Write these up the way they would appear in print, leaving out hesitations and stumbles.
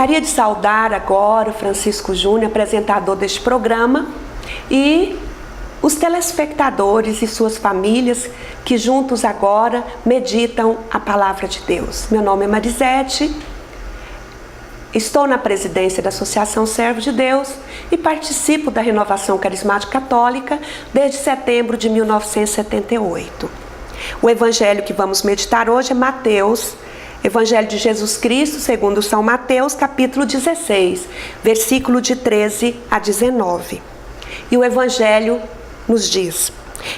Gostaria de saudar agora o Francisco Júnior, apresentador deste programa, e os telespectadores e suas famílias que juntos agora meditam a palavra de Deus. Meu nome é Marisete, estou na presidência da Associação Servo de Deus e participo da Renovação Carismática Católica desde setembro de 1978. O evangelho que vamos meditar hoje é Mateus, Evangelho de Jesus Cristo, segundo São Mateus, capítulo 16, versículo de 13 a 19. E o evangelho nos diz: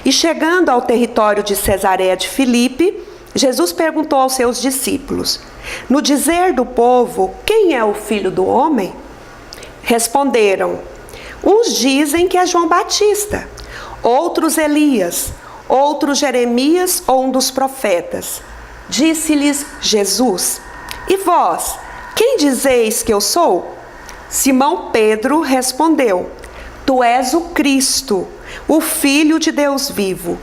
E chegando ao território de Cesareia de Filipe, Jesus perguntou aos seus discípulos: No dizer do povo, quem é o Filho do Homem? Responderam: Uns dizem que é João Batista, outros Elias, outros Jeremias ou um dos profetas. Disse-lhes Jesus: E vós, quem dizeis que eu sou? Simão Pedro respondeu: Tu és o Cristo, o Filho de Deus vivo.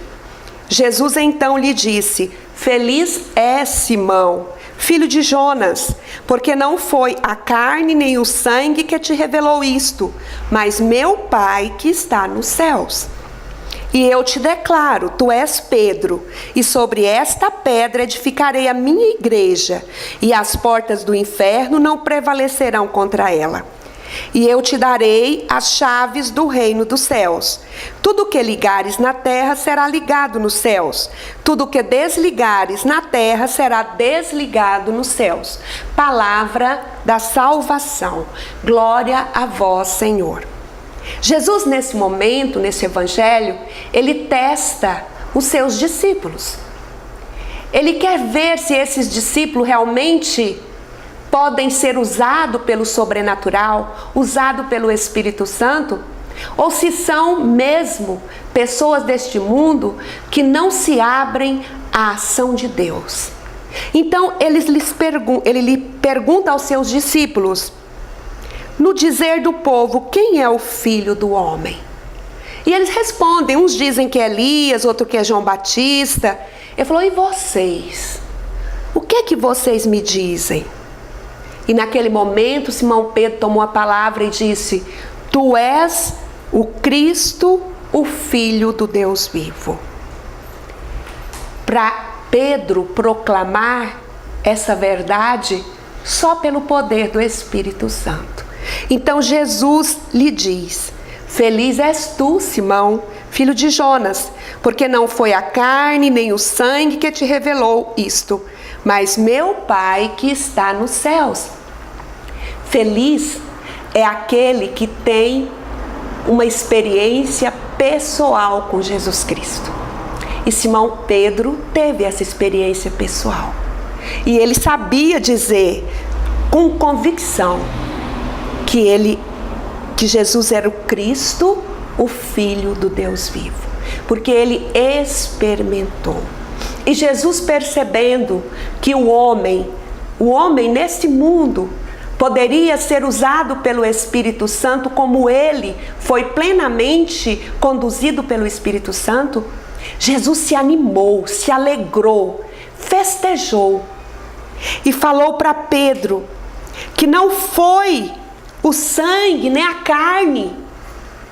Jesus então lhe disse: Feliz és, Simão, filho de Jonas, porque não foi a carne nem o sangue que te revelou isto, mas meu Pai que está nos céus. E eu te declaro, tu és Pedro, e sobre esta pedra edificarei a minha igreja, e as portas do inferno não prevalecerão contra ela. E eu te darei as chaves do reino dos céus. Tudo que ligares na terra será ligado nos céus. Tudo que desligares na terra será desligado nos céus. Palavra da salvação. Glória a vós, Senhor. Jesus, nesse momento, nesse evangelho, ele testa os seus discípulos. Ele quer ver se esses discípulos realmente podem ser usados pelo sobrenatural, usados pelo Espírito Santo, ou se são mesmo pessoas deste mundo que não se abrem à ação de Deus. Então, ele lhe pergunta aos seus discípulos: No dizer do povo, quem é o Filho do Homem? E eles respondem, uns dizem que é Elias, outro que é João Batista. Ele falou: E vocês? O que é que vocês me dizem? E naquele momento, Simão Pedro tomou a palavra e disse: Tu és o Cristo, o Filho do Deus vivo. Para Pedro proclamar essa verdade só pelo poder do Espírito Santo. Então Jesus lhe diz: Feliz és tu, Simão, filho de Jonas, porque não foi a carne nem o sangue que te revelou isto, mas meu Pai que está nos céus. Feliz é aquele que tem uma experiência pessoal com Jesus Cristo. E Simão Pedro teve essa experiência pessoal. E ele sabia dizer com convicção que Jesus era o Cristo, o Filho do Deus vivo, porque ele experimentou. E Jesus, percebendo que o homem neste mundo poderia ser usado pelo Espírito Santo, como ele foi plenamente conduzido pelo Espírito Santo, Jesus se animou, se alegrou, festejou e falou para Pedro que não foi o sangue, nem a carne,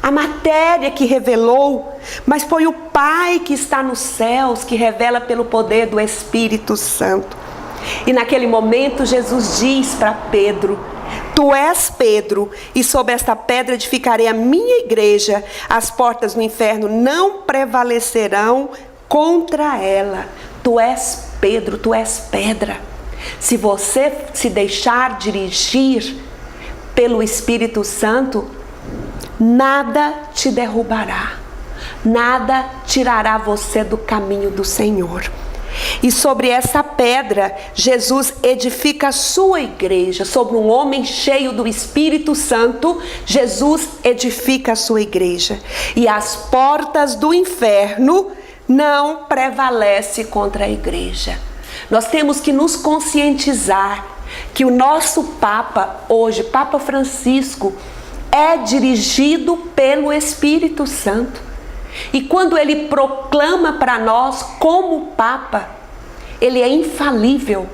a matéria que revelou, mas foi o Pai que está nos céus, que revela pelo poder do Espírito Santo. E naquele momento Jesus diz para Pedro: Tu és Pedro, e sobre esta pedra edificarei a minha igreja, as portas do inferno não prevalecerão contra ela. Tu és Pedro, tu és pedra. Se você se deixar dirigir pelo Espírito Santo, nada te derrubará, nada tirará você do caminho do Senhor. E sobre essa pedra, Jesus edifica a sua igreja. Sobre um homem cheio do Espírito Santo, Jesus edifica a sua igreja. E as portas do inferno não prevalecem contra a igreja. Nós temos que nos conscientizar que o nosso Papa hoje, Papa Francisco, é dirigido pelo Espírito Santo. E quando ele proclama para nós como Papa, ele é infalível.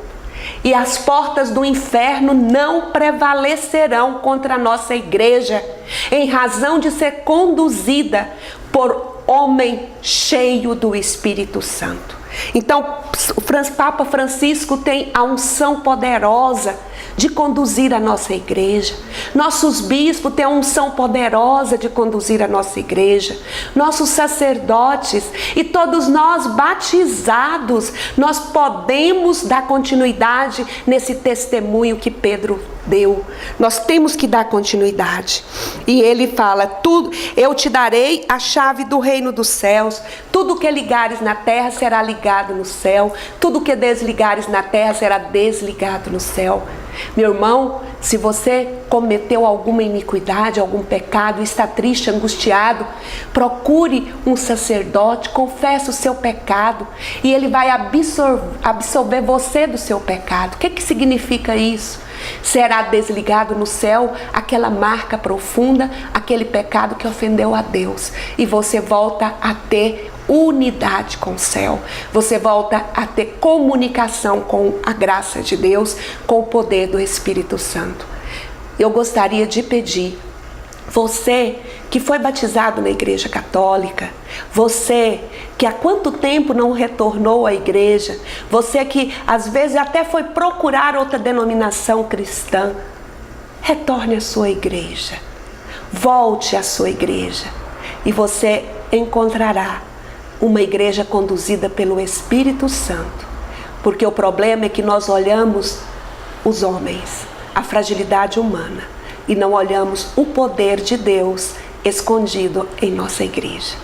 E as portas do inferno não prevalecerão contra a nossa igreja, em razão de ser conduzida por homem cheio do Espírito Santo. Então, o Papa Francisco tem a unção poderosa de conduzir a nossa igreja. Nossos bispos têm a unção poderosa de conduzir a nossa igreja. Nossos sacerdotes e todos nós batizados, nós podemos dar continuidade nesse testemunho que Pedro deu. Nós temos que dar continuidade. E ele fala: tudo, eu te darei a chave do reino dos céus. Tudo que ligares na terra será ligado no céu. Tudo que desligares na terra será desligado no céu. Meu irmão, se você cometeu alguma iniquidade, algum pecado, está triste, angustiado, procure um sacerdote, confesse o seu pecado e ele vai absolver você do seu pecado. O que significa isso? Será desligado no céu aquela marca profunda, aquele pecado que ofendeu a Deus, e você volta a ter unidade com o céu, você volta a ter comunicação com a graça de Deus, com o poder do Espírito Santo. Eu gostaria de pedir, você que foi batizado na Igreja Católica, você que há quanto tempo não retornou à igreja, você que às vezes até foi procurar outra denominação cristã, retorne à sua igreja, volte à sua igreja e você encontrará uma igreja conduzida pelo Espírito Santo, porque o problema é que nós olhamos os homens, a fragilidade humana, e não olhamos o poder de Deus escondido em nossa igreja.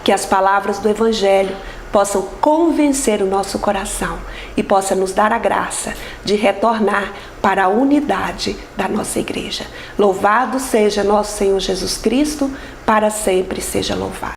Que as palavras do Evangelho possam convencer o nosso coração e possa nos dar a graça de retornar para a unidade da nossa igreja. Louvado seja nosso Senhor Jesus Cristo, para sempre seja louvado.